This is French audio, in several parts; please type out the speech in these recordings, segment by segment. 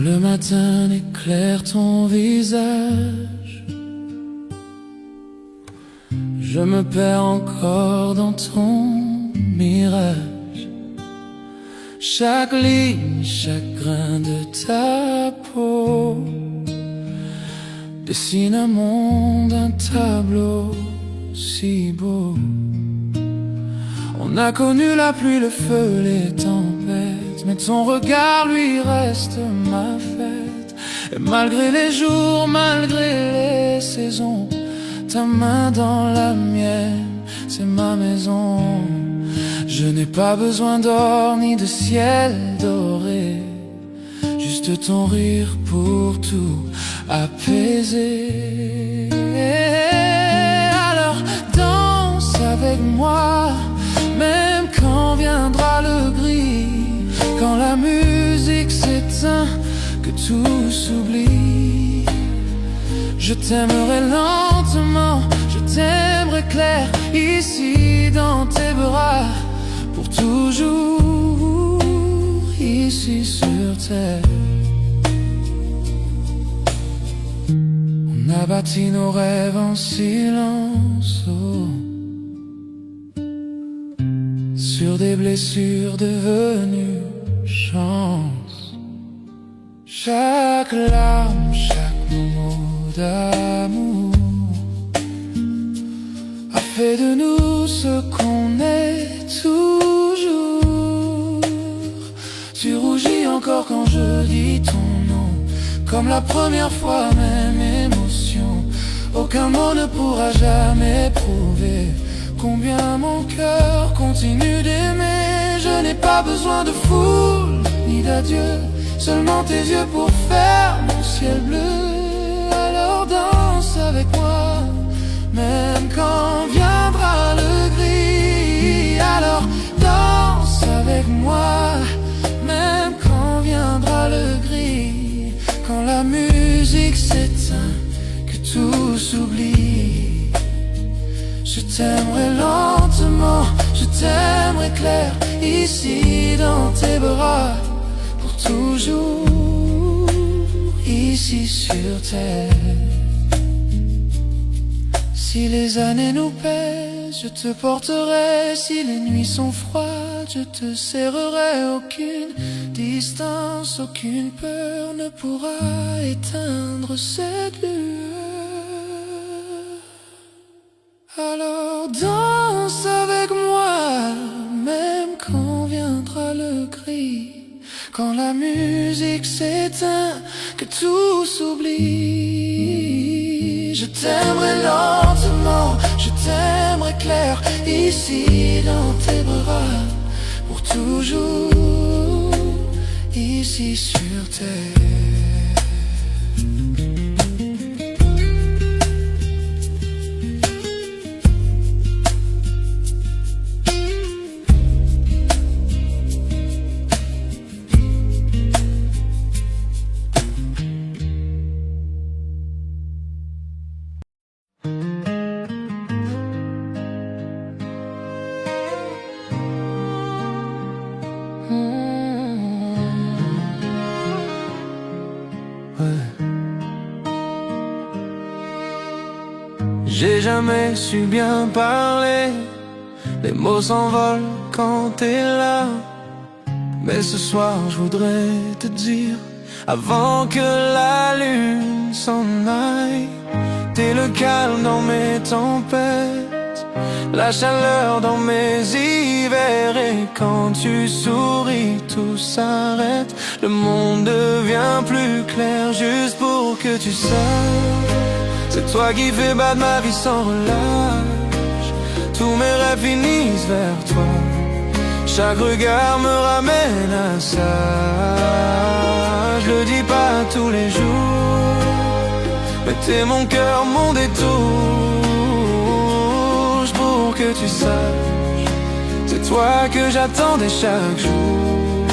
le matin éclaire ton visage, je me perds encore dans ton mirage. Chaque ligne, chaque grain de ta peau dessine un monde, un tableau si beau. On a connu la pluie, le feu, les tempêtes, mais ton regard lui reste ma fête. Et malgré les jours, malgré les saisons, ta main dans la mienne, c'est ma maison. Je n'ai pas besoin d'or ni de ciel doré, juste ton rire pour tout apaiser. Alors danse avec moi, même quand viendra le gris, quand la musique s'éteint, que tout s'oublie. Je t'aimerai lentement, je t'aimerai clair, ici dans tes bras, pour toujours, ici sur terre. On a bâti nos rêves en silence, oh, sur des blessures devenues chance. Chaque larme, chaque mot d'amour a fait de nous ce qu'on est toujours. Tu rougis encore quand je dis ton nom, comme la première fois, même émotion. Aucun mot ne pourra jamais prouver combien mon cœur continue d'aimer. Je n'ai pas besoin de foule ni d'adieu, seulement tes yeux pour faire mon ciel bleu. Alors danse avec moi, même quand viendra le gris. Alors danse avec moi, même quand viendra le gris. Quand la musique s'éteint, que tout s'oublie. Je t'aimerai lentement, je t'aimerai clair, ici dans tes bras, pour toujours, ici sur terre. Si les années nous pèsent, je te porterai. Si les nuits sont froides, je te serrerai. Aucune distance, aucune peur ne pourra éteindre cette lueur. Alors danse avec moi, même quand viendra le gris. Quand la musique s'éteint, que tout s'oublie. Je t'aimerai lentement, je t'aimerai clair, ici dans tes bras, pour toujours, ici sur terre. J'ai jamais su bien parler, les mots s'envolent quand t'es là. Mais ce soir je voudrais te dire, avant que la lune s'en aille, t'es le calme dans mes tempêtes, la chaleur dans mes hivers. Et quand tu souris, tout s'arrête, le monde devient plus clair, juste pour que tu saches. C'est toi qui fais battre ma vie sans relâche, tous mes rêves finissent vers toi, chaque regard me ramène à ça. Je le dis pas tous les jours, mais t'es mon cœur, mon détour, pour que tu saches, c'est toi que j'attendais chaque jour.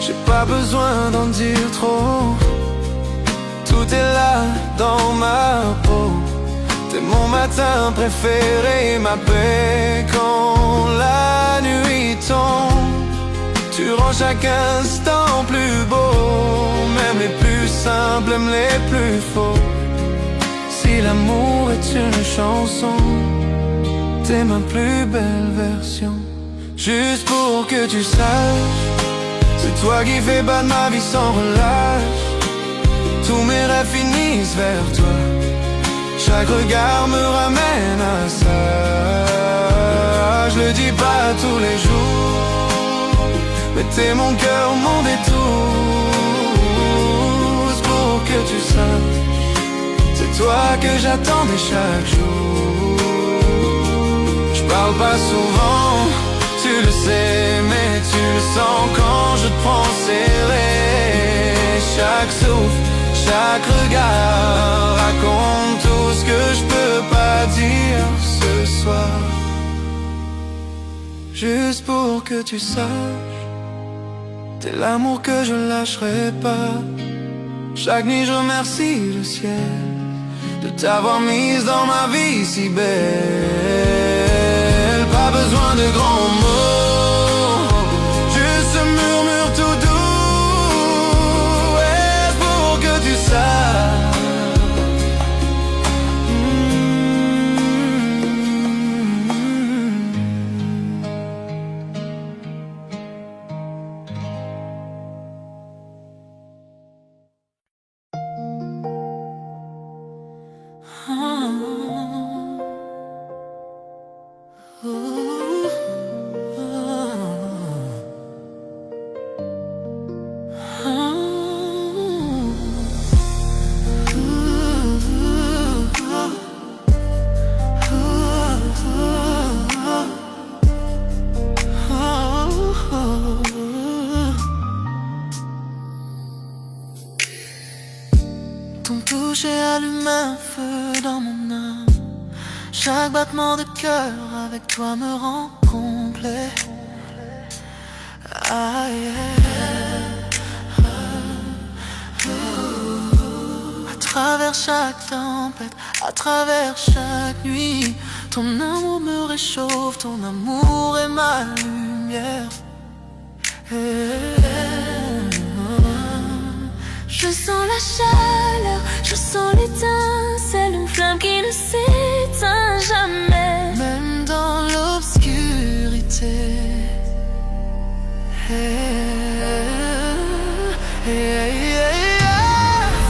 J'ai pas besoin d'en dire trop, tout est là dans ma peau. T'es mon matin préféré, ma paix quand la nuit tombe. Tu rends chaque instant plus beau, même les plus simples, même les plus faux. Si l'amour est une chanson, t'es ma plus belle version. Juste pour que tu saches, c'est toi qui fais battre ma vie sans relâche. Tous mes rêves finissent vers toi, chaque regard me ramène à ça. Je le dis pas tous les jours, mais t'es mon cœur, mon détour. C'est pour que tu saches, c'est toi que j'attendais chaque jour. Je parle pas souvent, tu le sais, mais tu le sens quand je te prends serré. Chaque souffle, chaque regard raconte tout ce que je peux pas dire ce soir. Juste pour que tu saches, t'es l'amour que je lâcherai pas. Chaque nuit je remercie le ciel de t'avoir mise dans ma vie si belle. Pas besoin de grands mots, juste ce murmure tout doux. Est-ce pour que tu saches? Ton toucher allume un feu dans mon âme. Chaque battement de cœur avec toi me rend complet. Ah, yeah. À travers chaque tempête, à travers chaque nuit, ton amour me réchauffe, ton amour est ma lumière. Je sens la chaleur, je sens l'étincelle, une flamme qui ne s'éteint jamais, même dans l'obscurité.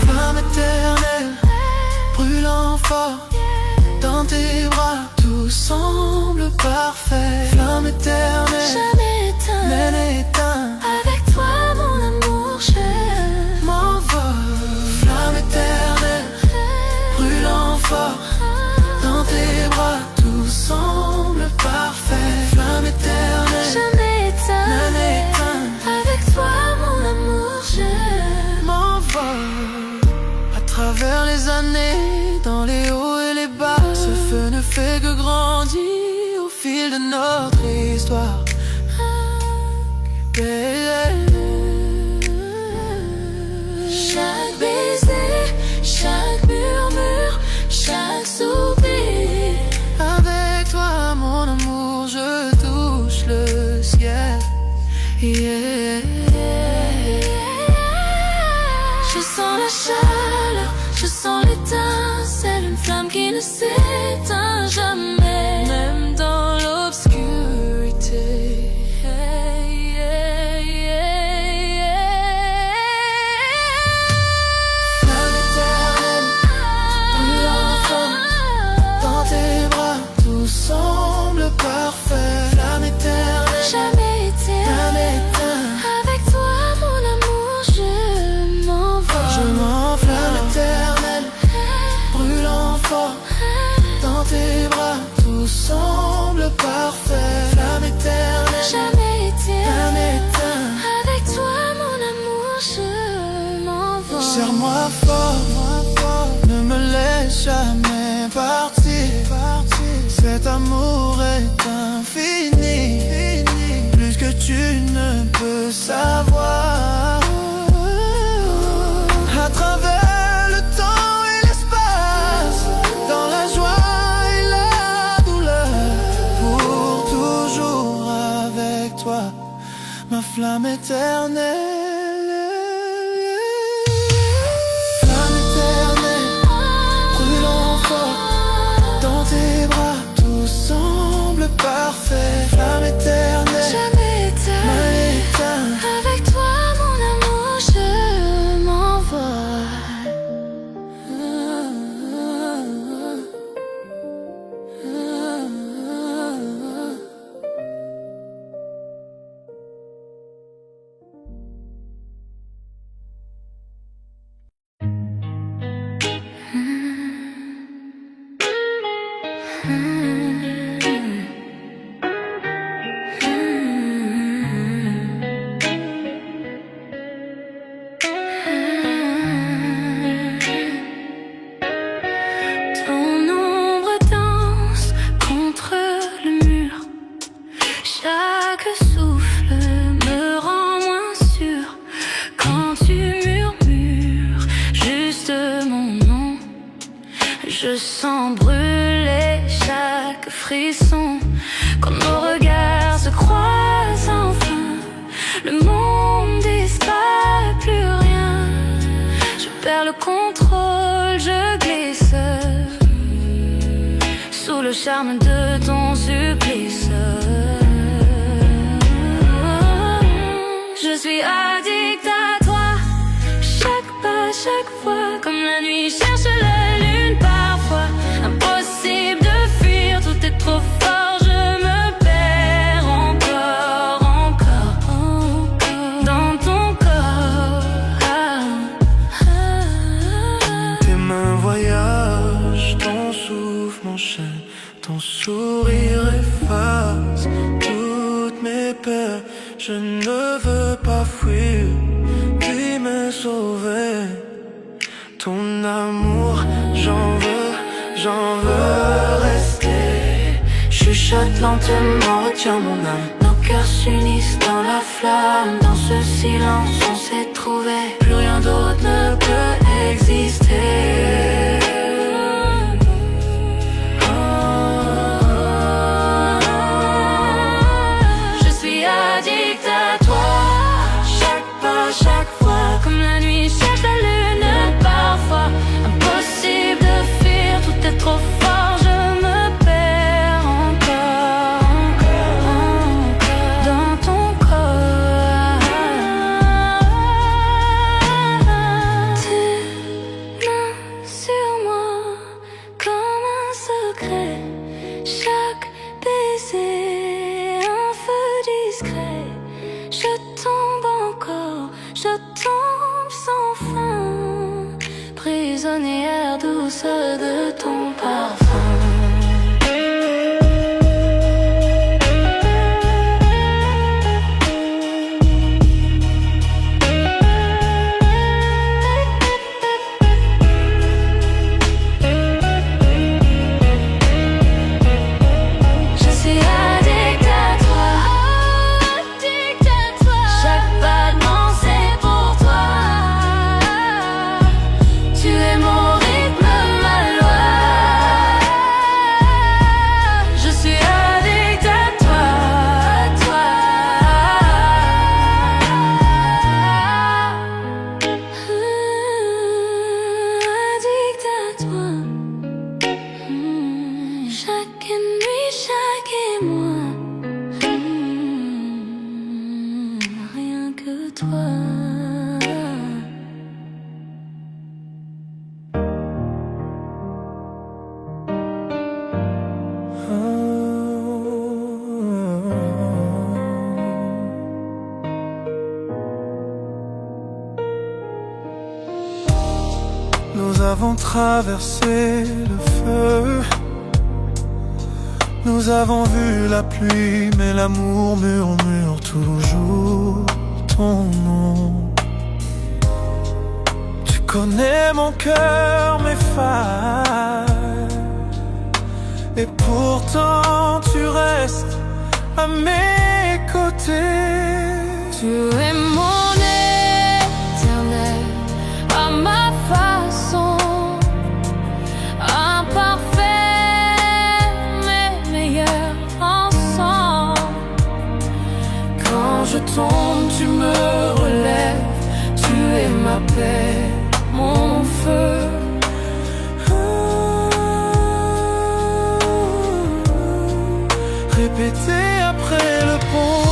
Flamme éternelle, brûlant fort, dans tes bras, tout semble parfait. Flamme éternelle, jamais éteint, même éteint. Avec toi mon amour, je m'envole. Flamme éternelle, brûlant fort, dans tes bras, tout semble parfait. Flamme éternelle, jamais éteint, même éteint. Avec toi mon amour, je m'envole. À travers les années, dans les hauts et les bas, ce feu ne fait que grandir au fil de notre histoire. Chaque baiser, chaque murmure, chaque soupir. Avec toi mon amour, je touche le ciel. Je sens la chaleur, je sens l'étincelle, une flamme qui ne s'éteint jamais, même dans l'obscurité. Flamme éternelle, brûlant fort, dans tes bras, tout semble parfait. Flamme éternelle, jamais éteint, jamais éteint. Avec toi mon amour, je m'envole. Je m'envole. Flamme éternelle, brûlant fort, dans tes bras, tout semble parfait. Flamme éternelle, jamais éteint, jamais éteint. Avec toi mon amour, je m'envole. Serre-moi fort, ne me laisse jamais partir. Cet amour est infini, plus que tu ne peux savoir. À travers le temps et l'espace, dans la joie et la douleur, pour toujours avec toi, ma flamme flamme éternelle. Flamme éternelle, brûlant fort dans tes bras, tout semble parfait. Flamme éternelle, jamais éteint. Avec toi mon amour je m'envole. Je sens brûler chaque frisson quand nos regards se croisent enfin. Le monde disparaît, plus rien. Je perds le contrôle, je glisse sous le charme de ton supplice. Je suis addict à toi, chaque pas, chaque fois, comme la nuit cherche la lune parfois. Impossible de fuir, tout est trop fort, je me perds encore, encore dans ton corps. Tes mains voyagent, ton souffle m'enchaîne, ton sourire efface toutes mes peurs. Je ne veux pas fuir, puis me sauver. Ton amour, j'en veux rester. Chuchote lentement, retiens mon âme. Nos cœurs s'unissent dans la flamme. Dans ce silence, on s'est trouvé. Plus rien d'autre ne peut exister. Je suis addict à toi, chaque pas, chaque fois, comme la nuit cherche la lune parfois. Impossible de fuir, tout est trop fort, je me perds encore, encore dans ton corps. Tes mains sur moi comme un secret, chaque baiser un feu discret. Je tombe encore, je tombe sans fin, prisonnière douce de ton parfum. Je suis addict à toi, chaque battement c'est pour toi. Tu es mon rythme, ma loi. Je suis addict à toi, addict à toi. Chaque nuit, chaque émoi, rien que toi. Nous avons traversé le feu, nous avons vu la pluie, mais l'amour murmure toujours ton nom. Tu connais mon cœur, mes failles, et pourtant tu restes à mes côtés. Tu es mon éternel, à ma façon, imparfait mais meilleur ensemble. Quand je tombe, tu me relève. Tu es ma paix, mon feu. Répéter après le pont.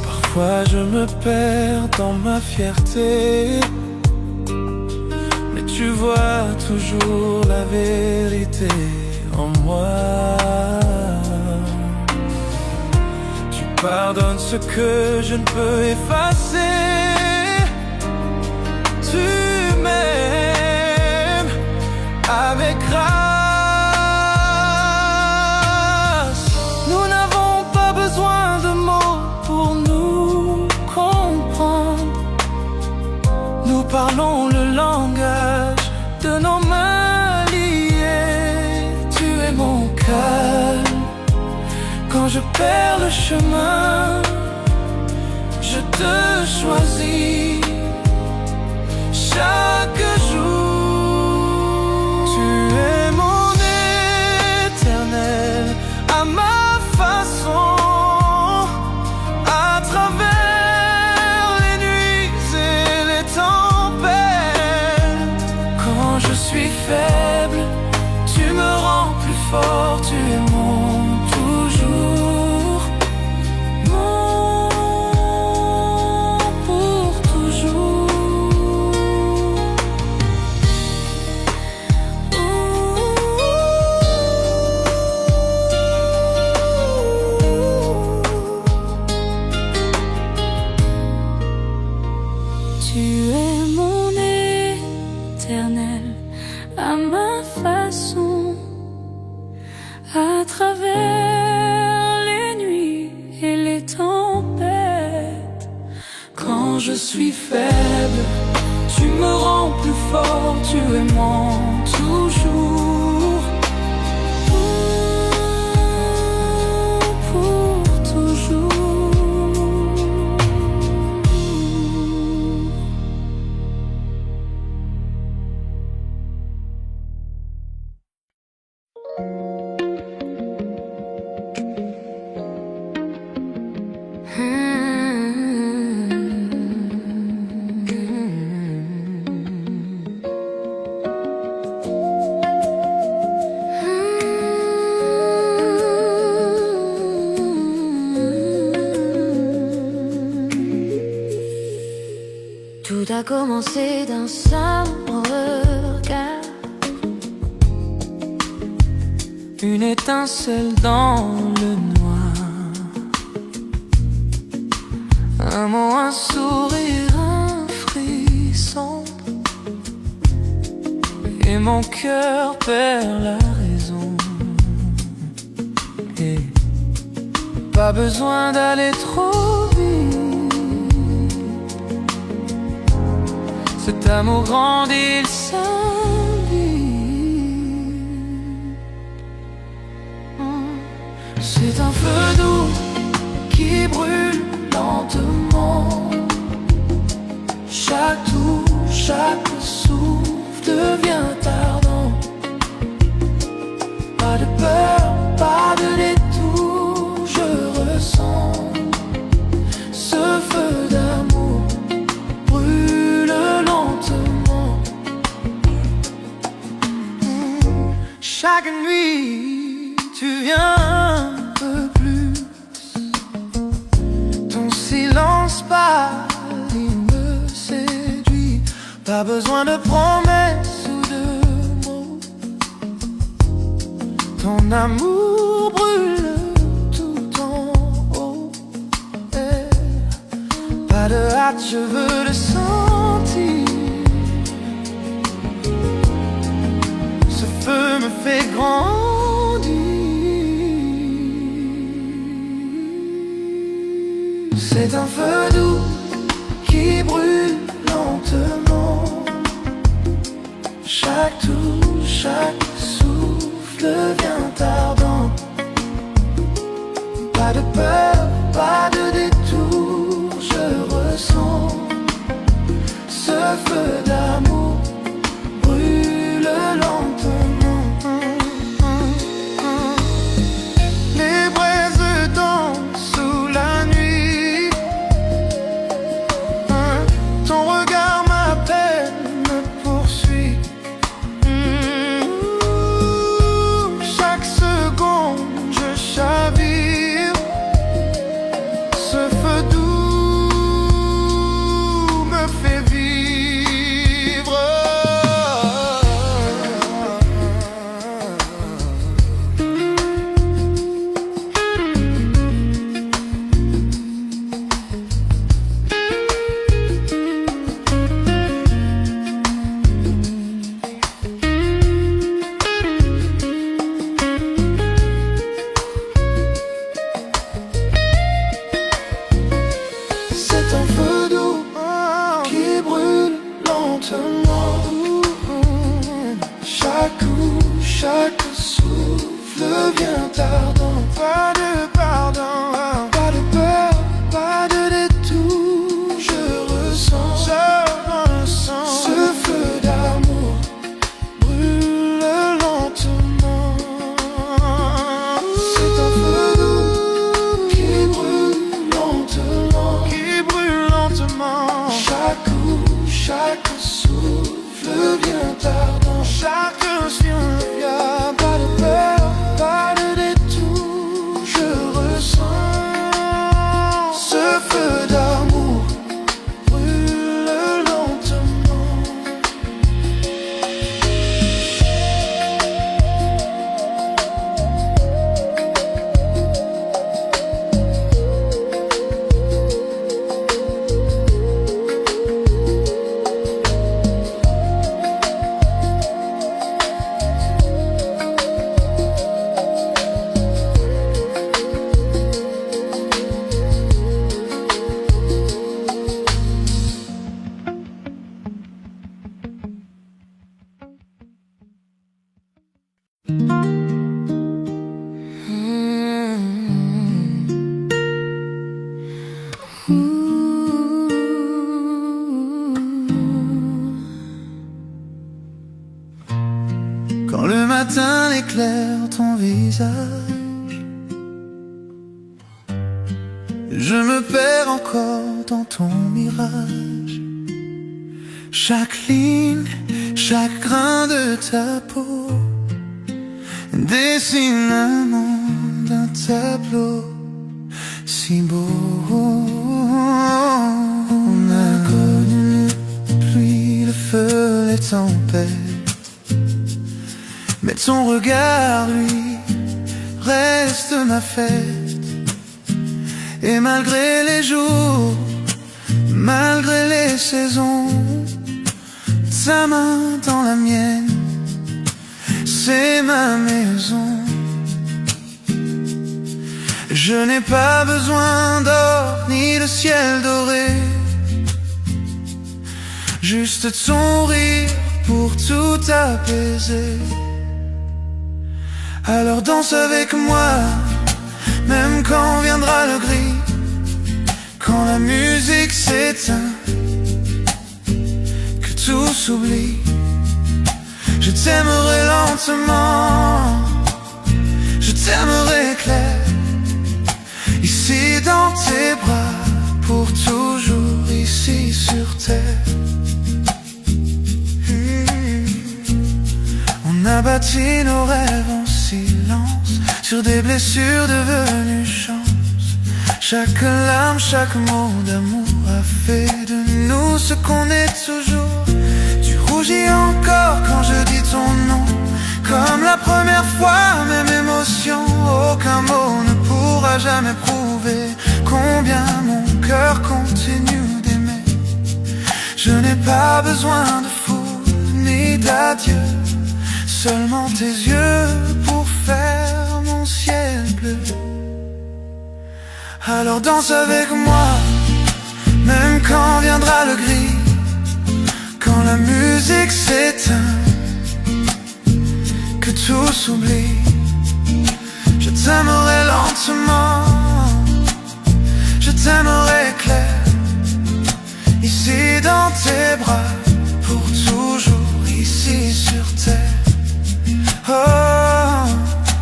Parfois je me perds dans ma fierté, mais tu vois toujours la vérité en moi. Tu pardonnes ce que je ne peux effacer. Tu m'aimes avec grâce. Nous n'avons pas besoin de mots pour nous comprendre. Nous parlons le langage de nos mains liées. Tu es mon calme quand je perds le chemin. Je te choisis chaque jour. Tu es mon éternel à ma façon, à travers les nuits et les tempêtes. Quand je suis faible, tu me rends plus fort. Tu es mon toujours, mon pour toujours. Tu es mon éternel à ma façon, à travers les nuits et les tempêtes. Quand je suis faible, tu me rends plus fort. Tu es mon toujours, pour toujours. Tout a commencé d'un simple regard, Une étincelle dans le noir, un mot, un sourire, un frisson, et mon cœur perd la raison. Et pas besoin d'aller trop vite, cet amour grandit, il s'invite. c'est un feu doux qui brûle lentement. Chaque tour, chaque souffle devient ardent. Pas de peur, pas de détour, je ressens ce feu d'amour brûle lentement. Chaque nuit, tu viens un peu plus. Ton silence pâle, il me séduit. Pas besoin de promesses ou de mots. Ton amour brûle tout en haut. Pas de hâte, je veux le sentir. Ce feu me fait grandir. C'est un feu doux qui brûle lentement. Chaque tour, chaque souffle devient ardent. Pas de peur, pas de détour, je ressens ce feu d'amour brûle lentement. vient tardant. Pas de pardon, pas de peur, pas de détour. Je ressens ce feu d'amour brûle lentement. C'est un feu doux qui brûle lentement. Chaque coup, chaque souffle vient tardant. Chaque souffle vient, pas de peur, pas de détour. Je ressens ce feu d'amour brûle lentement. Quand le matin éclaire ton visage, je me perds encore dans ton mirage. Chaque ligne, chaque grain de ta peau dessine un monde, un tableau si beau. On a connu la pluie, le feu, les tempêtes, mais ton regard, lui, reste ma fête. Et malgré les jours, malgré les saisons, sa main dans la mienne, c'est ma maison. Je n'ai pas besoin d'or ni de ciel doré, juste ton rire pour tout apaiser. Alors danse avec moi, même quand viendra le gris, quand la musique s'éteint, que tout s'oublie. Je t'aimerai lentement, je t'aimerai clair, ici dans tes bras, pour toujours ici sur terre. On a bâti nos rêves en silence, sur des blessures devenues chance. Chaque larme, chaque mot d'amour a fait de nous ce qu'on est toujours. Tu rougis encore quand je dis ton nom, comme la première fois, même émotion. Aucun mot ne pourra jamais prouver combien mon cœur continue d'aimer. Je n'ai pas besoin de foule ni d'adieu, seulement tes yeux pour faire mon ciel bleu. Alors danse avec moi, même quand viendra le gris, quand la musique s'éteint, que tout s'oublie. Je t'aimerai lentement, je t'aimerai clair, ici dans tes bras, pour toujours ici sur terre. Oh,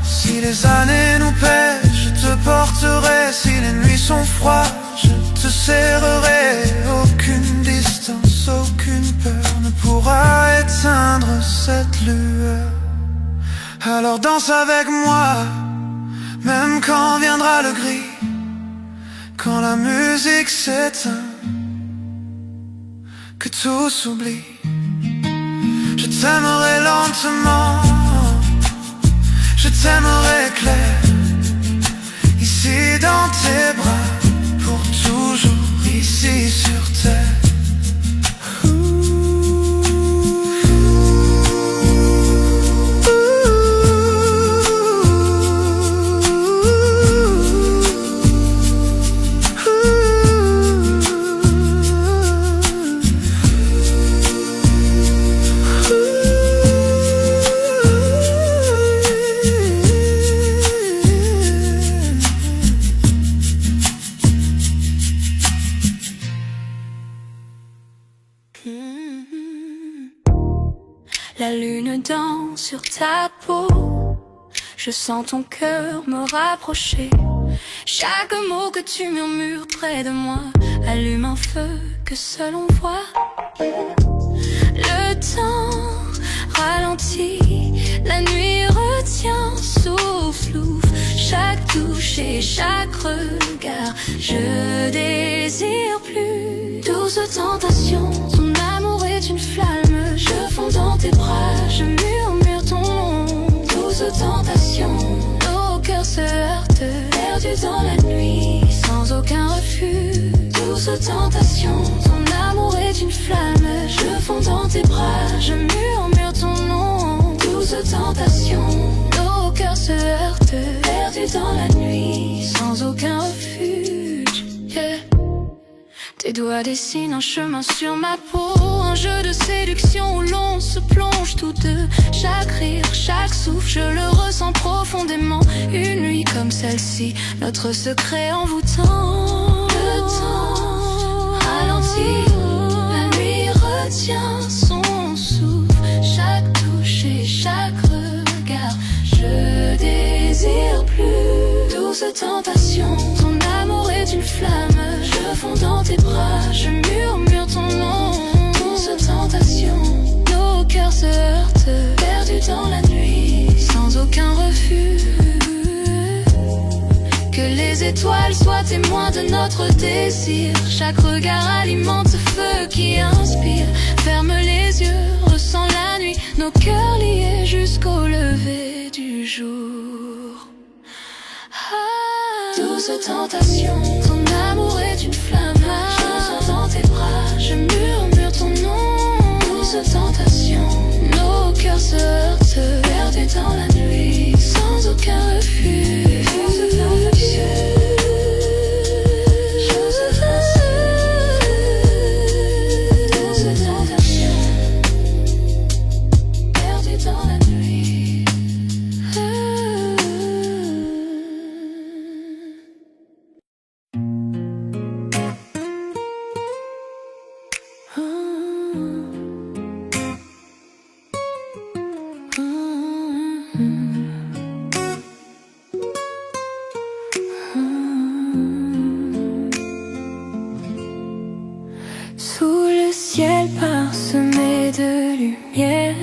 si les années nous pèsent, je te porterai. Si les nuits sont froides, je te serrerai. Aucune distance, aucune peur ne pourra éteindre cette lueur. Alors danse avec moi, même quand viendra le gris, quand la musique s'éteint, que tout s'oublie. Je t'aimerai lentement, je t'aimerai clair, ici dans tes bras, pour toujours ici sur terre. sur ta peau. Je sens ton cœur me rapprocher. Chaque mot que tu murmures près de moi allume un feu que seul on voit. Le temps ralentit, la nuit retient, souffle, chaque touche et chaque regard. Je désire plus. Douce tentation, ton amour est une flamme. Je fonds dans tes bras, je murmure ton nom. Douce tentation, nos cœurs se heurtent, perdus dans la nuit, sans aucun refus. Douce tentation, ton amour est une flamme. Je fonds dans tes bras, je murmure ton nom. Douce tentation, nos cœurs se heurtent, perdus dans la nuit, sans aucun refuge. Yeah. Tes doigts dessinent un chemin sur ma peau, un jeu de séduction où l'on se plonge tous deux. Chaque rire, chaque souffle, je le ressens profondément. Une nuit comme celle-ci, notre secret envoûtant. Le temps ralentit, la nuit retient son souffle. Chaque touche et chaque regard, je désire plus. Douce tentation, ton amour est une flamme. Je fonds dans tes bras, je murmure ton nom. Douce tentation, nos cœurs se heurtent, perdus dans la nuit, sans aucun refus. Que les étoiles soient témoins de notre désir. Chaque regard alimente ce feu qui inspire. Ferme les yeux, ressens la nuit, nos cœurs liés jusqu'au lever du jour. Douce tentation, ton amour est une flamme. Je sens dans tes bras, je murmure ton nom. Douce tentation, nos cœurs se heurtent, perdus dans la nuit, sans aucun refuge. Douce tentation, douce tentation, perdus dans la nuit. Sous le ciel parsemé de lumière,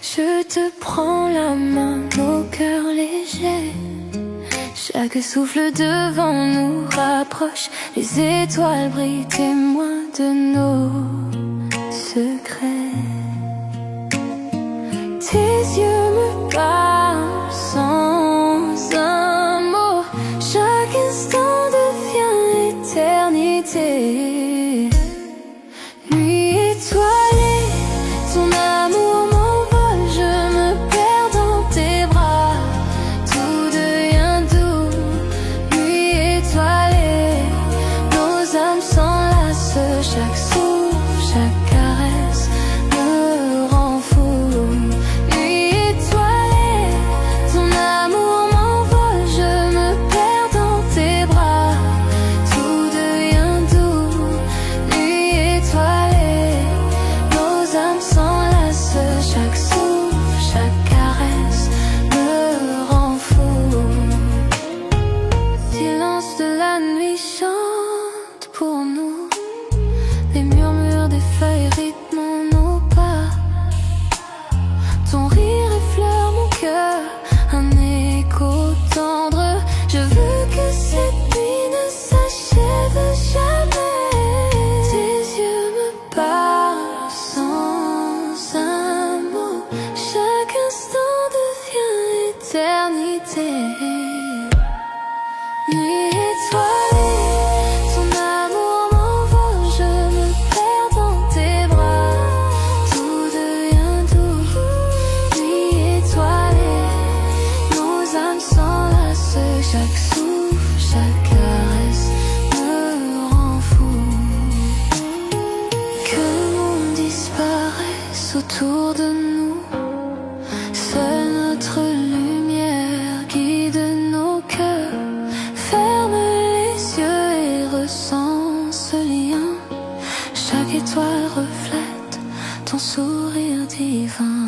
je te prends la main, nos cœurs légers. Chaque souffle devant nous rapproche, les étoiles brillent, témoins de nos secrets. Tes yeux me parlent sans un mot, chaque instant devient éternité. Nuit étoilée, ton amour m'envole, je me perds dans tes bras, tout devient doux. Nuit étoilée, nos âmes s'enlacent, chaque souffle, chaque caresse me rend fou. Nuit étoilée, ton amour m'envole, je me perds dans tes bras, tout devient doux. Nuit étoilée, nos âmes s'enlacent, chaque souffle, chaque caresse me rend fou. Silence de la nuit chante pour nous, les murmures des feuilles rythment nos pas. Ton rire effleure mon cœur, un écho tendre. Je veux que cette nuit ne s'achève jamais. Tes yeux me parlent sans un mot, chaque instant devient éternité. Nuit étoilée, ton amour m'envole, je me perds dans tes bras, tout devient doux. Nuit étoilée, nos âmes s'enlacent, chaque souffle, chaque caresse me rend fou. Que le monde disparaisse autour de nous, seule notre lumière guide nos cœurs. Ferme les yeux et ressens ce lien. Chaque étoile reflète ton sourire divin.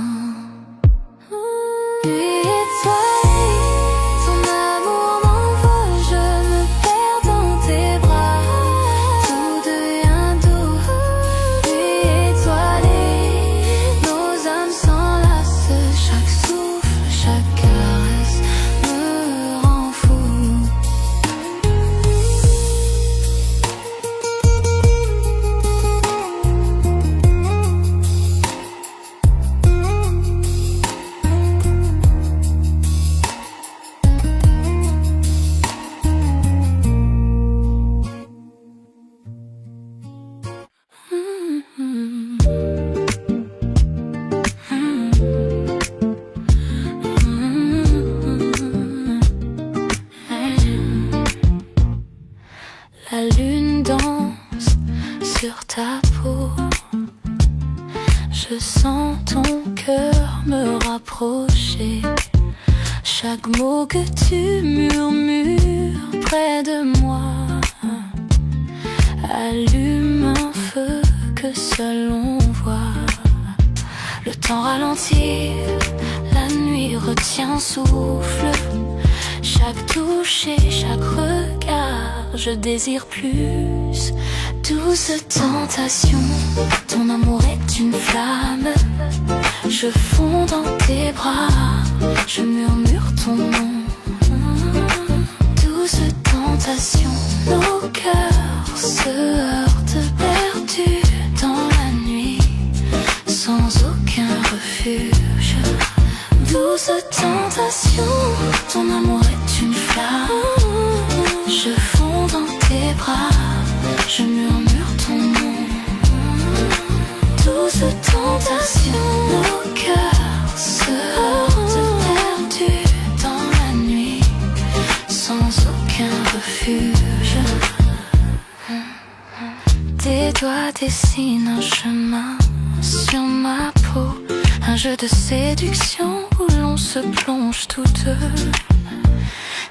tu murmures près de moi. Allume un feu que seul on voit. Le temps ralentit, la nuit retient souffle. Chaque touche et chaque regard, je désire plus. Douce tentation, ton amour est une flamme. Je fonds dans tes bras, je murmure ton nom. Douce tentation, nos cœurs se heurtent perdus dans la nuit, sans aucun refuge. Douce tentation, ton amour est une flamme. Je fonds dans tes bras, je murmure ton nom. Douce tentation, nos cœurs se heurtent perdus dans la nuit, sans aucun refuge. Tes doigts dessinent un chemin sur ma peau, un jeu de séduction où l'on se plonge tous deux.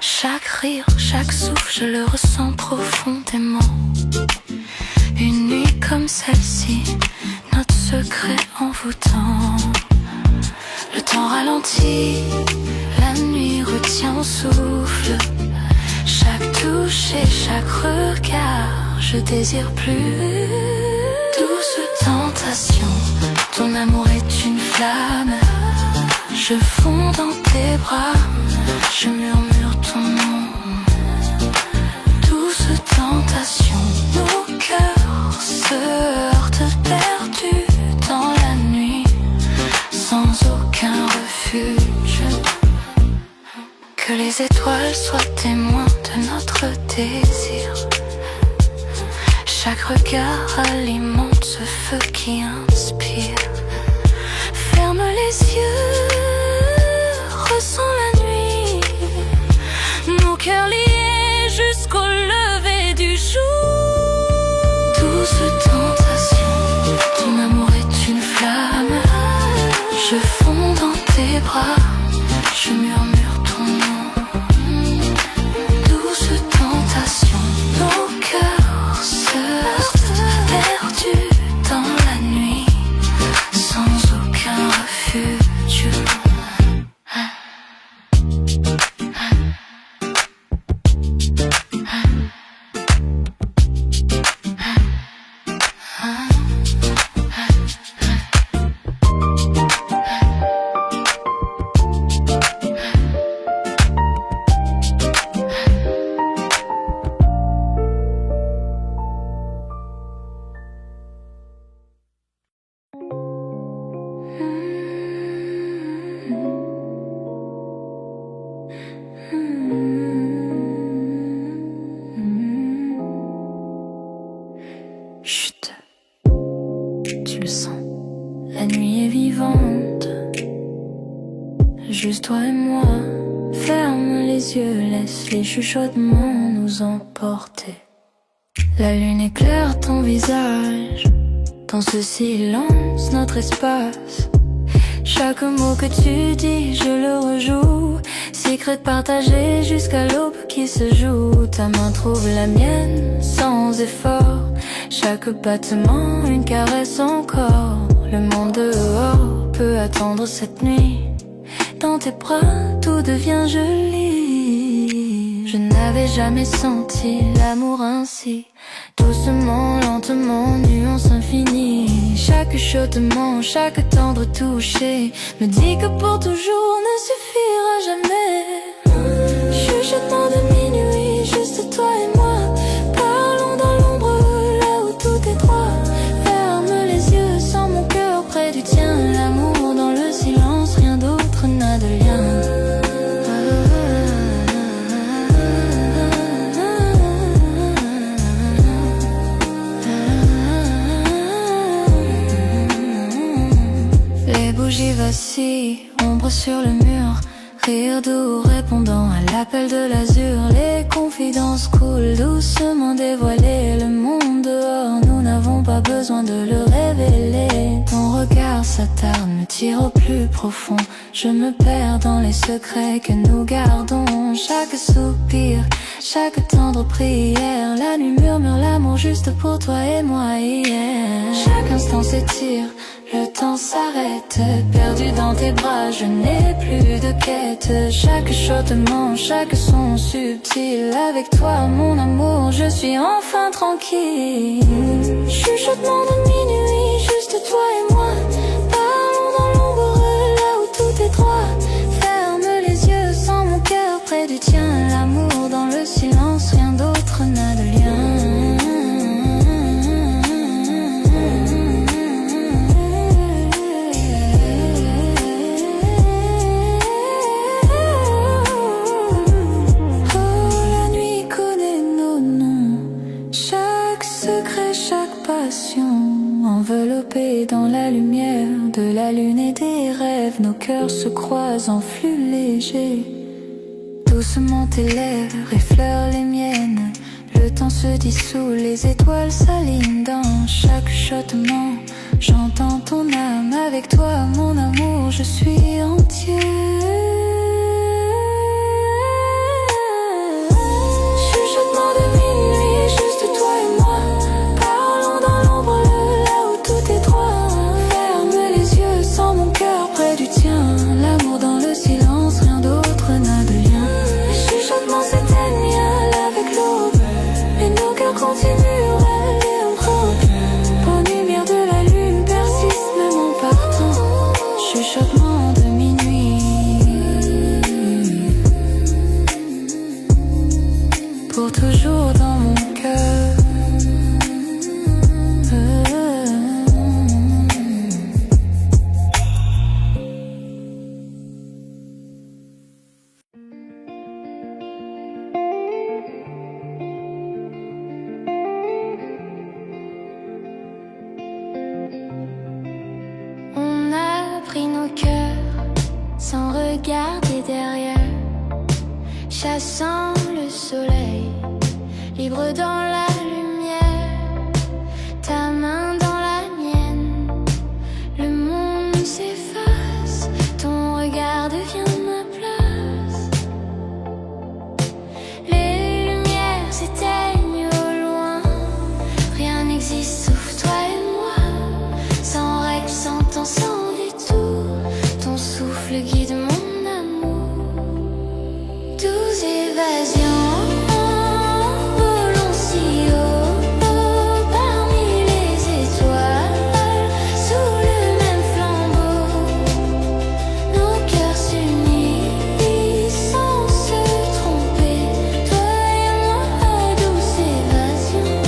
Chaque rire, chaque souffle, je le ressens profondément. Une nuit comme celle-ci, notre secret envoûtant. Le temps ralentit, la nuit retient au souffle. Chaque touche et chaque regard, je désire plus. Douce tentation, ton amour est une flamme. Je fonds dans tes bras, je murmure ton nom. Douce tentation, nos cœurs se heurtent perdus dans la nuit, sans aucun refuge. Que les étoiles soient témoins de notre désir. Chaque regard alimente ce feu qui inspire. Ferme les yeux, ressens la nuit. Nos cœurs liés jusqu'au lever du jour. Douce tentation, ton amour est une flamme. Je fonds dans tes bras, je murmure ton nom. Douce tentation, nos cœurs se heurtent perdus dans la nuit, sans aucun refuge. Chut, tu le sens, la nuit est vivante. Juste toi et moi, ferme les yeux, laisse les chuchotements nous emporter. La lune éclaire ton visage, dans ce silence, notre espace. Chaque mot que tu dis, je le rejoue. Secret partagé jusqu'à l'aube qui se joue. Ta main trouve la mienne sans effort. Chaque battement, une caresse encore. Le monde dehors peut attendre cette nuit. Dans tes bras, tout devient joli. Je n'avais jamais senti l'amour ainsi. Doucement, lentement, nuance infinie. Chaque chuchotement, chaque tendre toucher me dit que pour toujours ne suffira jamais. Chuchotement de minuit, juste toi et moi. Parlons dans l'ombre, là où tout est droit. Ferme les yeux, sens mon cœur près du tien. L'amour dans le silence, rien d'autre n'a de lien. Les bougies vacillent, ombre sur le mur. Rire doux répondant à l'appel de l'azur. Les confidences coulent doucement dévoilées. Le monde dehors, nous n'avons non, pas besoin de le révéler. Ton regard s'attarde, me tire au plus profond. Je me perds dans les secrets que nous gardons. Chaque soupir, chaque tendre prière, la nuit murmure l'amour juste pour toi et moi hier. Chaque instant s'étire, le temps s'arrête, perdu dans tes bras, je n'ai plus de quête. Chaque chuchotement, chaque son subtil, avec toi mon amour, je suis enfin tranquille. Chuchotement de minuit, juste toi et moi, parlons dans l'ombre, là où tout est droit. Ferme les yeux, sans mon cœur près du tien, l'amour dans le silence, rien d'autre n'a de lien. Enveloppés dans la lumière de la lune et des rêves, nos cœurs se croisent en flux léger. Doucement tes lèvres effleurent les miennes, le temps se dissout, les étoiles s'alignent dans chaque chuchotement. J'entends ton âme, avec toi mon amour, je suis entier. Chuchotement de minuit, juste toi et moi, parlons dans l'ombre, là où tout est droit. Ferme les yeux, sans mon cœur près du tien, l'amour dans le silence, rien d'autre n'a de lien. Les chuchotements s'éteignent avec l'aube, mais nos cœurs continuent rêver ensemble. Aux lumières de la lune persiste même en partant. Chuchotement de minuit, pour toujours dans mon cœur. On a pris nos cœurs sans regarder derrière, chassant le soleil, libre dans la lumière, ta main dans la mienne. Le monde s'efface, ton regard devient ma place. Les lumières s'éteignent au loin, rien n'existe sauf toi et moi. Sans règle, sans temps, sans détour, ton souffle guide mon amour. 12 évasions, volons si haut, parmi les étoiles, sous le même flambeau. Nos cœurs s'unissent sans se tromper, toi et moi, 12 évasions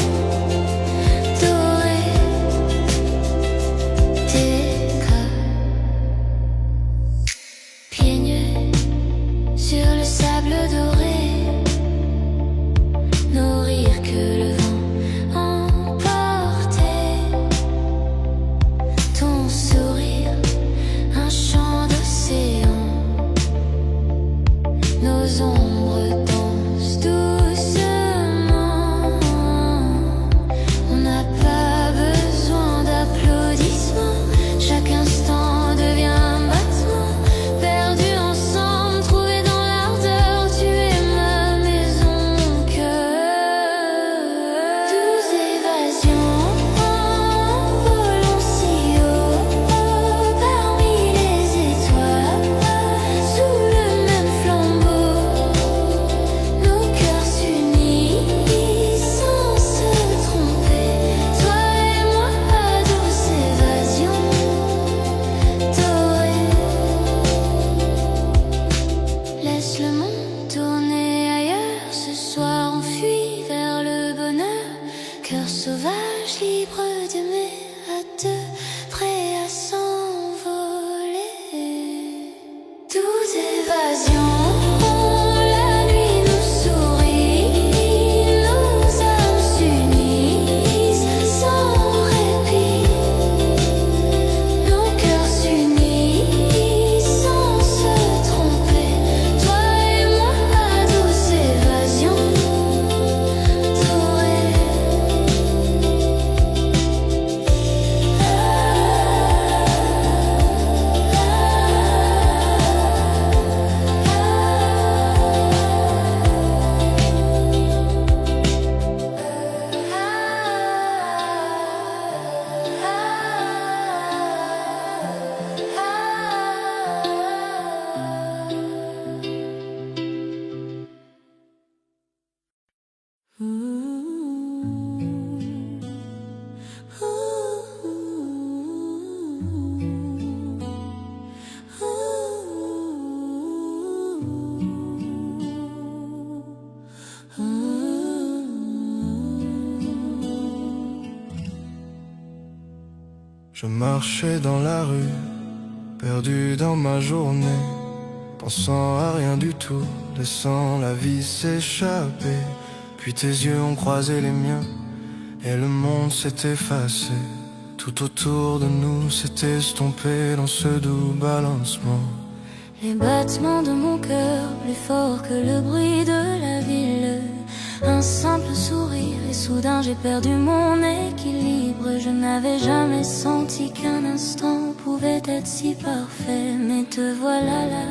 dorées, d'éclat. Pieds nus sur le sable doré, Je marchais dans la rue, perdu dans ma journée, pensant à rien du tout, laissant la vie s'échapper. Puis tes yeux ont croisé les miens, et le monde s'est effacé. Tout autour de nous s'est estompé dans ce doux balancement. Les battements de mon cœur plus forts que le bruit de la ville. Un simple sourire et soudain j'ai perdu mon équilibre. Je n'avais jamais senti qu'un instant pouvait être si parfait. Mais te voilà là,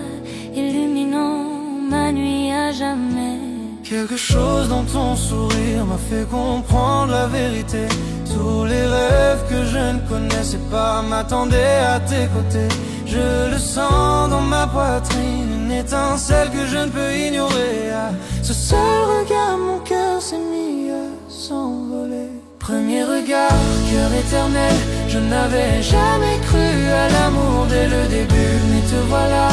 illuminant ma nuit à jamais. Quelque chose dans ton sourire m'a fait comprendre la vérité. Tous les rêves que je ne connaissais pas m'attendaient à tes côtés. Je le sens dans ma poitrine, une étincelle que je ne peux ignorer. À ce seul regard, mon cœur s'est mis à s'envoler. Premier regard, cœur éternel, je n'avais jamais cru à l'amour dès le début. Mais te voilà,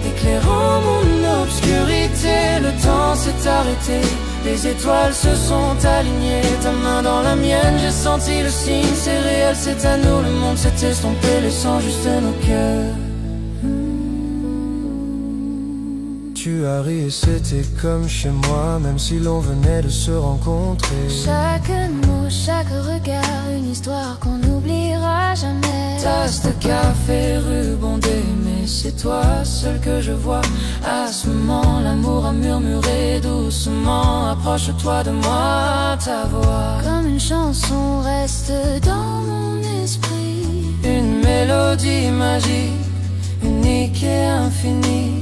éclairant mon obscurité. Le temps s'est arrêté, les étoiles se sont alignées. Ta main dans la mienne, j'ai senti le signe. C'est réel, c'est à nous, le monde s'est estompé, laissant juste nos cœurs. Tu as ri et c'était comme chez moi, même si l'on venait de se rencontrer. Chaque mot, chaque regard, une histoire qu'on n'oubliera jamais. Tasse de café, ruban mais c'est toi seul que je vois. À ce moment, l'amour a murmuré doucement. Approche-toi de moi, ta voix comme une chanson reste dans mon esprit. Une mélodie magique, unique et infinie.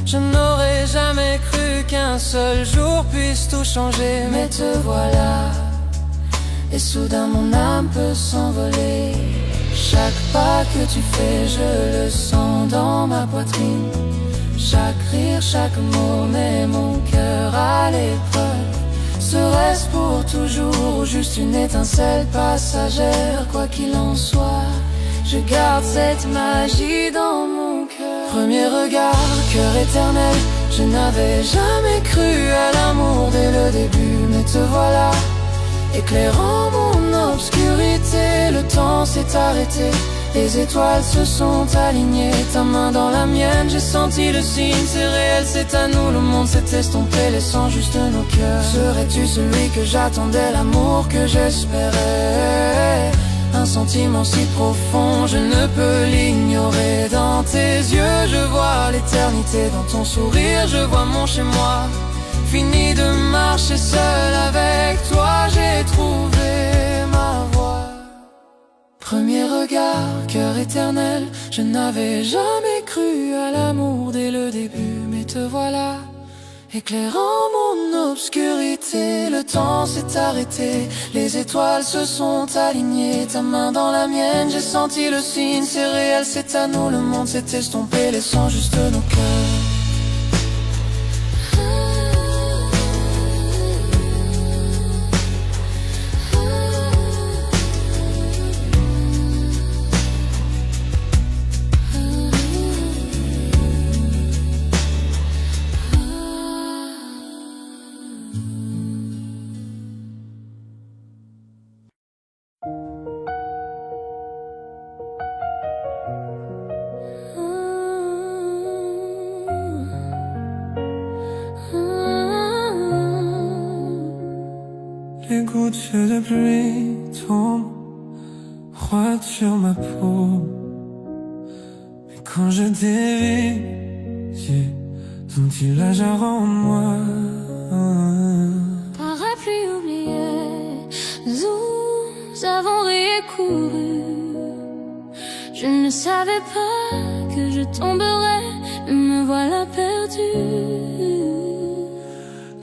Je n'aurais jamais cru qu'un seul jour puisse tout changer. Mais te voilà, et soudain mon âme peut s'envoler. Chaque pas que tu fais, je le sens dans ma poitrine. Chaque rire, chaque mot met mon cœur à l'épreuve. Serait-ce pour toujours ou juste une étincelle passagère? Quoi qu'il en soit, je garde cette magie dans mon cœur. Premier regard, cœur éternel, je n'avais jamais cru à l'amour dès le début. Mais te voilà, éclairant mon obscurité. Le temps s'est arrêté, les étoiles se sont alignées. Ta main dans la mienne, j'ai senti le signe. C'est réel, c'est à nous, le monde s'est estompé, laissant juste nos cœurs. Serais-tu celui que j'attendais, l'amour que j'espérais? Un sentiment si profond, je ne peux l'ignorer. Dans tes yeux, je vois l'éternité. Dans ton sourire, je vois mon chez-moi. Fini de marcher seul avec toi, j'ai trouvé ma voie. Premier regard, cœur éternel, je n'avais jamais cru à l'amour dès le début. Mais te voilà, éclairant mon obscurité. Le temps s'est arrêté, les étoiles se sont alignées. Ta main dans la mienne, j'ai senti le signe. C'est réel, c'est à nous, le monde s'est estompé, laissant juste nos cœurs. Les gouttes de pluie tombent froides sur ma peau. Mais quand je dévie, sont-ils là en moi? Parapluie oublié, nous avons ri et couru. Je ne savais pas que je tomberais, mais me voilà perdue.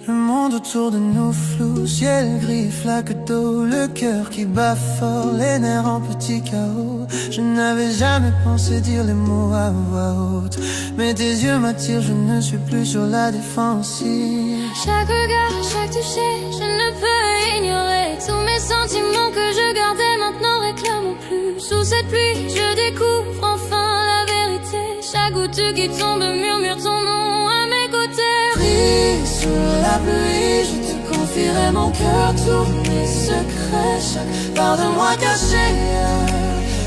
Le monde autour de nous flou, ciel gris, flaque d'eau, le cœur qui bat fort, les nerfs en petit chaos. Je n'avais jamais pensé dire les mots à voix haute, mais tes yeux m'attirent, je ne suis plus sur la défensive. Chaque regard, chaque toucher, je ne peux ignorer. Tous mes sentiments que je gardais maintenant réclament plus. Sous cette pluie, je découvre enfin la vérité. Chaque goutte qui tombe murmure ton nom à mes côtés. Pris sous la pluie, je te confierai mon cœur, tous mes secrets, chaque part de moi cachée.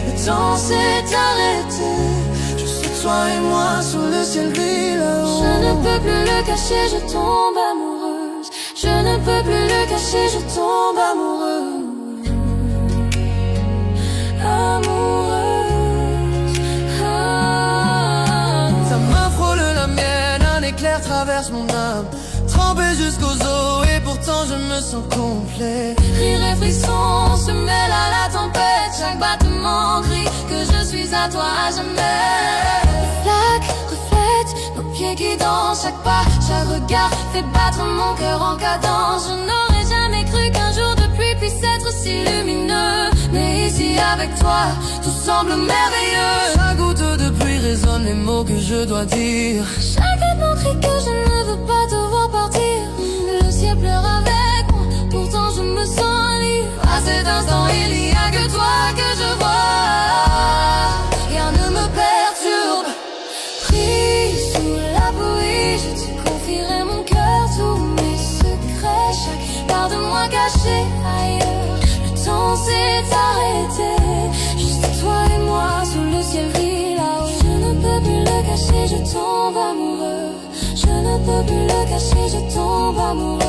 Le temps s'est arrêté. Juste toi et moi sur le ciel gris là-haut. Je ne peux plus le cacher, je tombe amoureuse. Je ne peux plus le cacher, je tombe amoureuse. Amoureuse. Ta main frôle la mienne, un éclair traverse mon âme, trempé jusqu'aux os et pourtant je me sens complet. Rire et frisson se mêlent à la tempête, chaque battement crie que je suis à toi à jamais. Les flaques reflètent nos pieds qui dansent, chaque pas, chaque regard fait battre mon cœur en cadence. Je n'aurais jamais cru qu'un jour de pluie puisse être si lumineux, mais ici avec toi, tout semble merveilleux. Chaque goutte de pluie résonne les mots que je dois dire. Chaque battement crie que je ne veux pas te voir partir. Le ciel pleure avec moi, pourtant je me sens libre. À cet instant il n'y a que toi que je vois. Rien ne me perturbe. Pris sous la pluie, je te confierai mon cœur, tous mes secrets, chaque part de moi cachée ailleurs. Le temps s'est arrêté, juste toi et moi sous le ciel gris là-haut. Je ne peux plus le cacher, je tombe amoureux. Je ne peux plus le cacher, je tombe amoureux.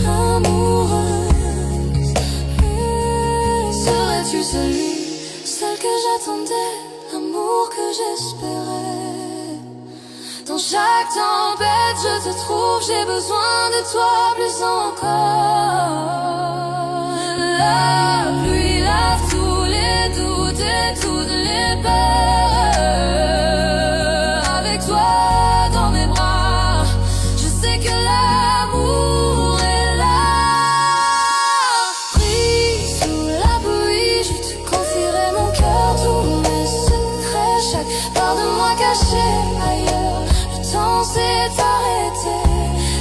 Amoureuse. Serais-tu celle que j'attendais, l'amour que j'espérais? Dans chaque tempête je te trouve, j'ai besoin de toi plus encore. La pluie lave tous les doutes et toutes les peurs. Avec toi dans mes bras, je sais que l'amour est là. Pris sous la pluie, je te confierai mon cœur, tous mes secrets, chaque part de moi cachée ailleurs. Le temps s'est arrêté,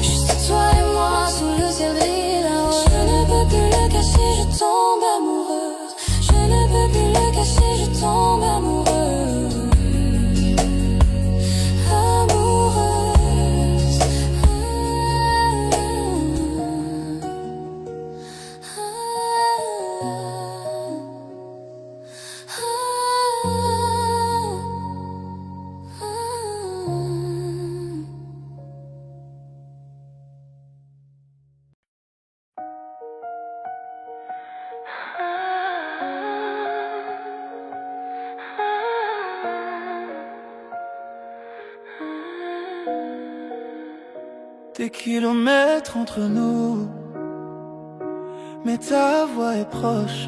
juste toi et moi sous le ciel gris là-haut. Je ne peux plus le cacher, je tombe amoureuse. Je ne peux plus le cacher, je tombe amoureuse. Des kilomètres entre nous, mais ta voix est proche.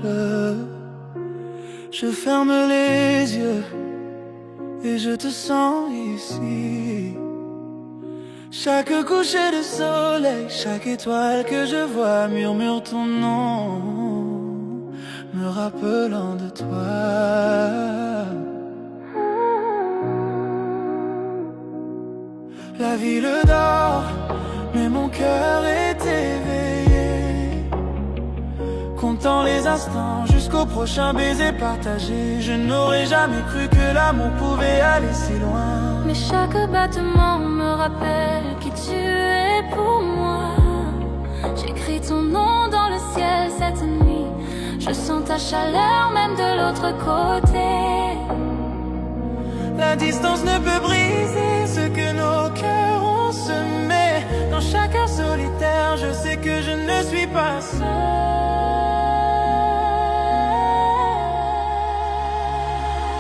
Je ferme les yeux et je te sens ici. Chaque coucher de soleil, chaque étoile que je vois murmure ton nom, me rappelant de toi. La ville dort, mais mon cœur est éveillé, comptant les instants jusqu'au prochain baiser partagé. Je n'aurais jamais cru que l'amour pouvait aller si loin. Mais chaque battement me rappelle qui tu es pour moi. J'écris ton nom dans le ciel cette nuit. Je sens ta chaleur même de l'autre côté. La distance ne peut briser ce que nos cœurs ont semé. Dans chaque heure solitaire, je sais que je ne suis pas seul.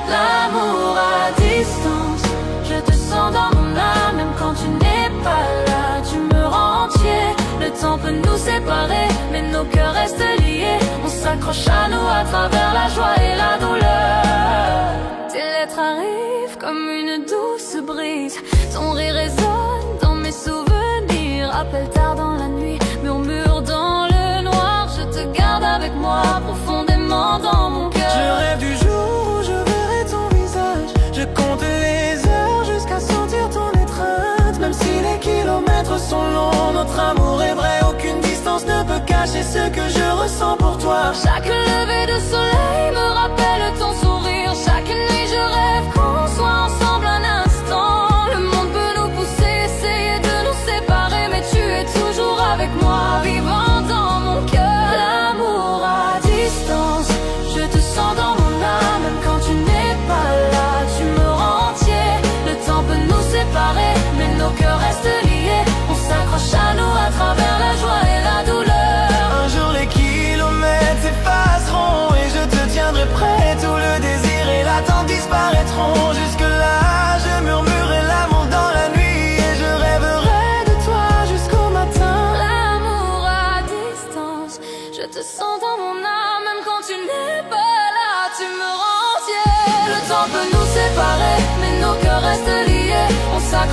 L'amour à distance, je te sens dans mon âme. Même quand tu n'es pas là, tu me rends entier. Le temps peut nous séparer, mais nos cœurs restent liés. On s'accroche à nous à travers la joie et la douleur. Tes lettres arrivent comme une douce brise. Ton rire résonne dans mes souvenirs. Appel tard dans la nuit, murmure dans le noir. Je te garde avec moi profondément dans mon cœur. Je rêve du jour où je verrai ton visage. Je compte les heures jusqu'à sentir ton étreinte. Même si les kilomètres sont longs, notre amour est vrai. Aucune distance ne peut cacher ce que je ressens pour toi. Chaque lever de soleil me rappelle ton sourire. Chaque nuit je rêve qu'on soit ensemble un instant. Le monde peut nous pousser, essayer de nous séparer, mais tu es toujours avec moi, vivant dans mon cœur. L'amour à distance,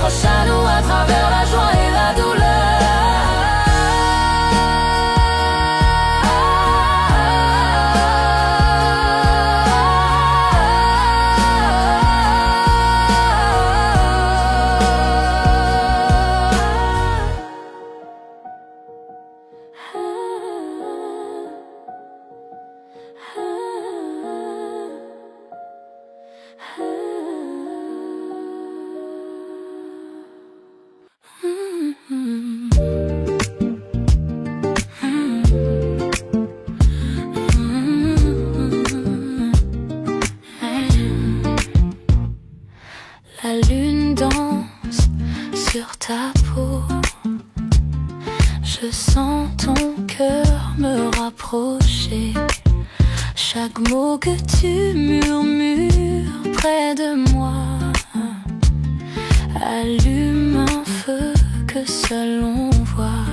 s'accroche à nous à travers la joie et la douleur. La lune danse sur ta peau. Je sens ton cœur me rapprocher. Chaque mot que tu murmures près de moi allume un feu que seul on voit.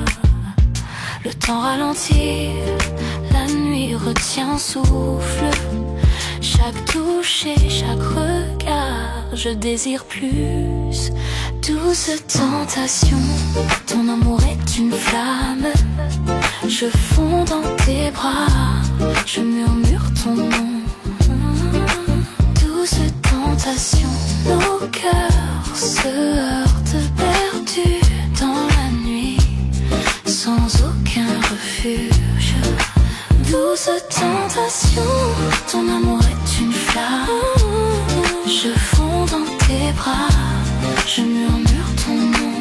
Le temps ralentit, la nuit retient souffle. Chaque touche et chaque regard, je désire plus. Douce tentation, ton amour est une flamme. Je fonds dans tes bras, je murmure ton nom. Douce tentation, nos cœurs se heurtent perdus dans la nuit, sans aucun refuge. Douce tentation, ton amour est une flamme. Je fonds dans tes bras, je murmure ton nom.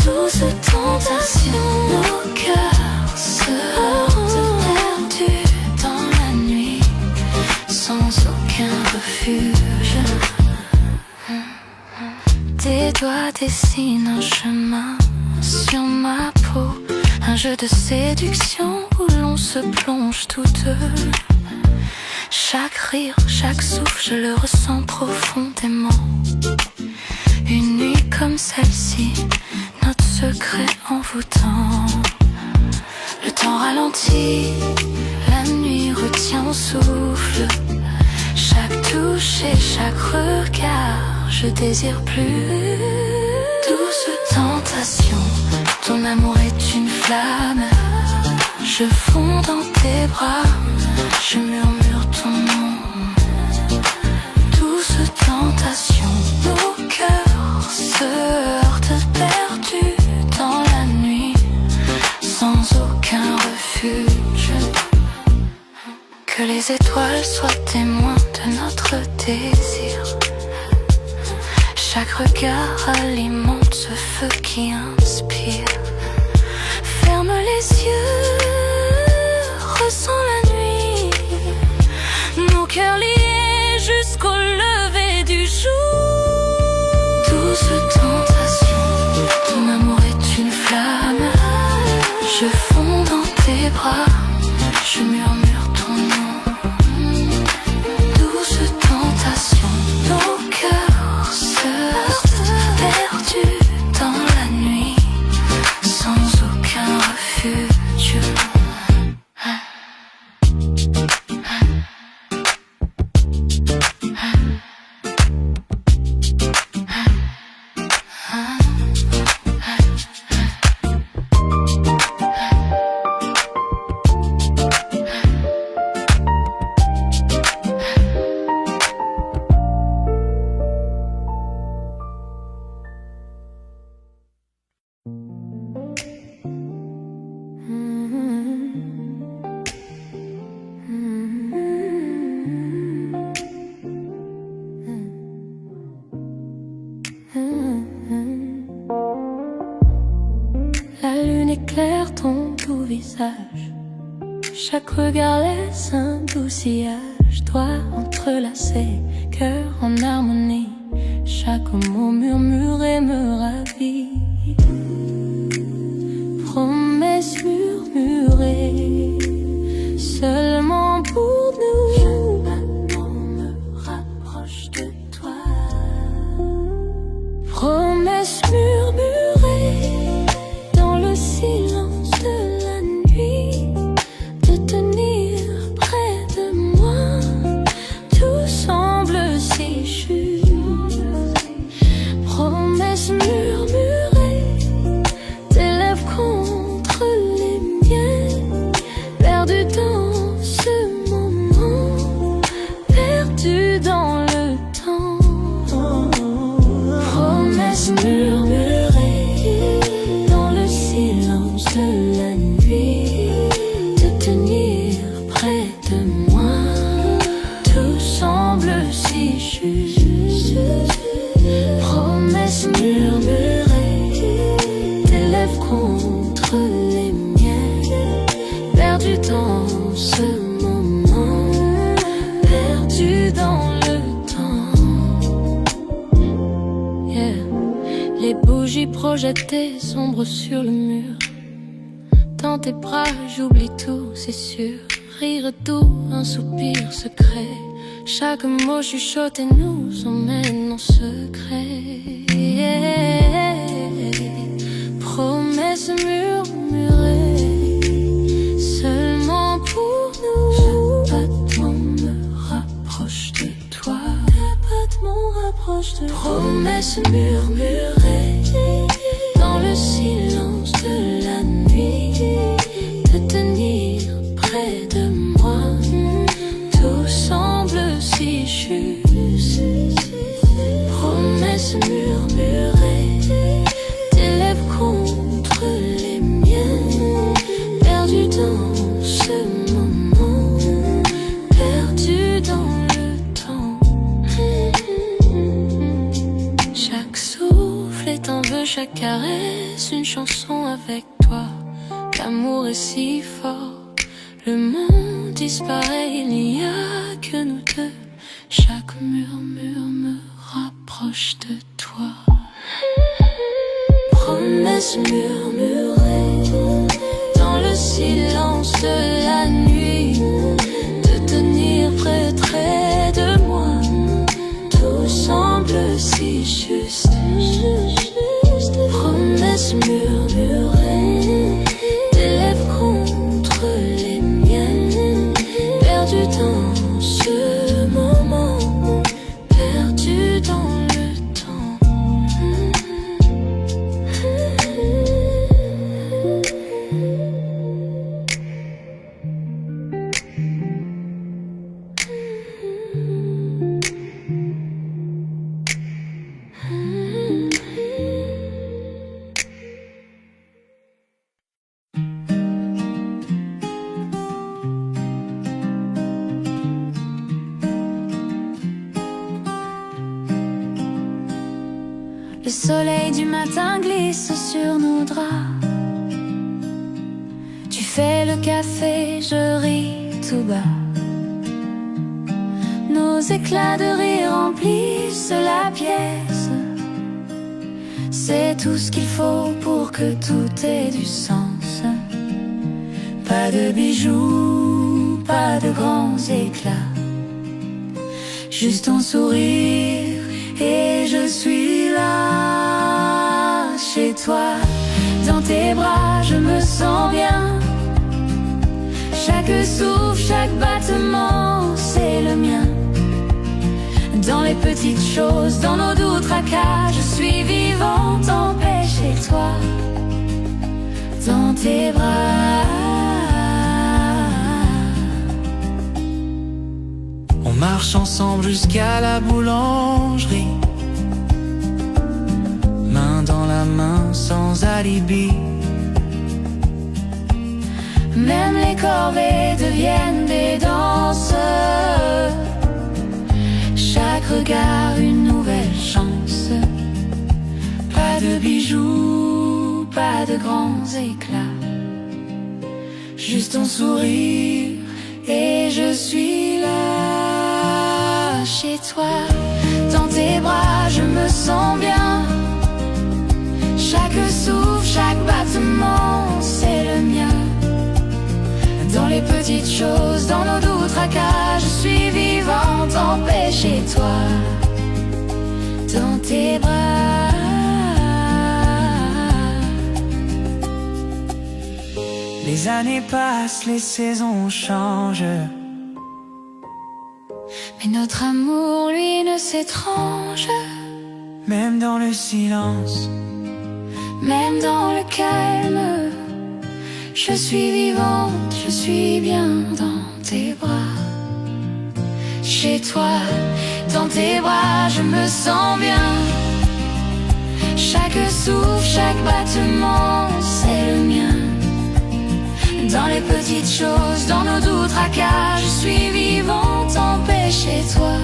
Douce tentation, nos cœurs se heurtent perdus dans la nuit, sans aucun refuge. Tes doigts dessinent un chemin sur ma peau, un jeu de séduction où l'on se plonge tous deux. Chaque rire, chaque souffle, je le ressens profondément. Une nuit comme celle-ci, notre secret envoûtant. Le temps ralentit, la nuit retient souffle. Chaque touche et chaque regard, je désire plus. Douce tentation, ton amour est une flamme. Je fonds dans tes bras, je murmure ton nom. Douce tentation, nos cœurs se heurtent perdus dans la nuit, sans aucun refuge. Que les étoiles soient témoins de notre désir. Chaque regard alimente ce feu qui inspire. Ferme les yeux, ressens la nuit, nos cœurs liés jusqu'au lever du jour. Douce tentation, ton amour est une flamme. Je fonds dans tes bras, je murmure ton nom. Douce tentation, nos cœurs se heurtent perdus dans la nuit, sans aucun refuge. Éclaire ton doux visage, chaque regard laisse un doux sillage. Doigts entrelacés, cœur en harmonie, chaque mot murmuré me ravit. Promesses murmurées, seulement pour nous. Chaque battement me rapproche de toi. Promesses murmurées, silence de la nuit, de tenir près de moi. Tout semble si juste. Bougie projetée, sombre sur le mur. Dans tes bras, j'oublie tout, c'est sûr. Rire doux, un soupir secret. Chaque mot chuchoté nous emmène en secret. Promesses murmurées, seulement pour nous. Chaque battement me rapproche de toi. Chaque battement rapproche de toi. Promesses murmurées, dans le silence de la nuit, de tenir près de moi. Tout semble si juste. Promesses murmurées, tes lèvres contre les miennes. Perdu dans ce moment, perdu dans le temps. Chaque souffle est un vœu, chaque caresse une chanson avec toi. L'amour est si fort, le monde disparaît, il n'y a que nous deux. Chaque murmure me rapproche de toi. Promesses murmurées, dans le silence de la nuit, de tenir près de moi. Tout semble si juste. Promesses murmurées, tes lèvres contre les miennes. Perdu dans ce moment, perdu dans le temps. Le soleil du matin glisse sur nos draps. Tu fais le café, je ris tout bas. Nos éclats de rire remplissent la pièce. C'est tout ce qu'il faut pour que tout ait du sens. Pas de bijoux, pas de grands éclats, juste ton sourire et je suis là. Chez toi, dans tes bras, je me sens bien. Chaque souffle, chaque battement, c'est le mien. Dans les petites choses, dans nos doux tracas, je suis vivante en paix chez toi. Dans tes bras. On marche ensemble jusqu'à la boulangerie, main dans la main sans alibi. Même les corvées deviennent des danses. Chaque regard une nouvelle chance. Pas de bijoux, pas de grands éclats, juste ton sourire et je suis là. Chez toi, dans tes bras, je me sens bien. Chaque souffle, chaque battement, c'est le mien. Dans les petites choses, dans nos doux tracas, je suis vivante en paix chez toi. Dans tes bras. Les années passent, les saisons changent, mais notre amour, lui, ne s'étrange. même dans le silence, même dans le calme. Je suis vivante, je suis bien dans tes bras. Chez toi, dans tes bras, je me sens bien. Chaque souffle, chaque battement, c'est le mien. Dans les petites choses, dans nos doux tracas, je suis vivante en paix chez toi.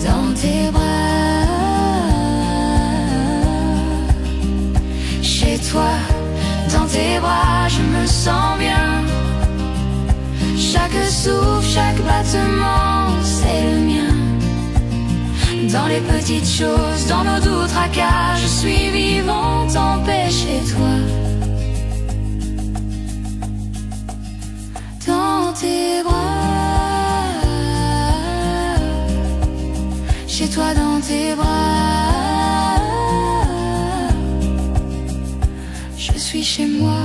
Dans tes bras. Chez toi, dans tes bras, je me sens bien. Chaque souffle, chaque battement, c'est le mien. Dans les petites choses, dans nos doux tracas, je suis vivante en paix chez toi. Dans tes bras, chez toi dans tes bras, je suis chez moi.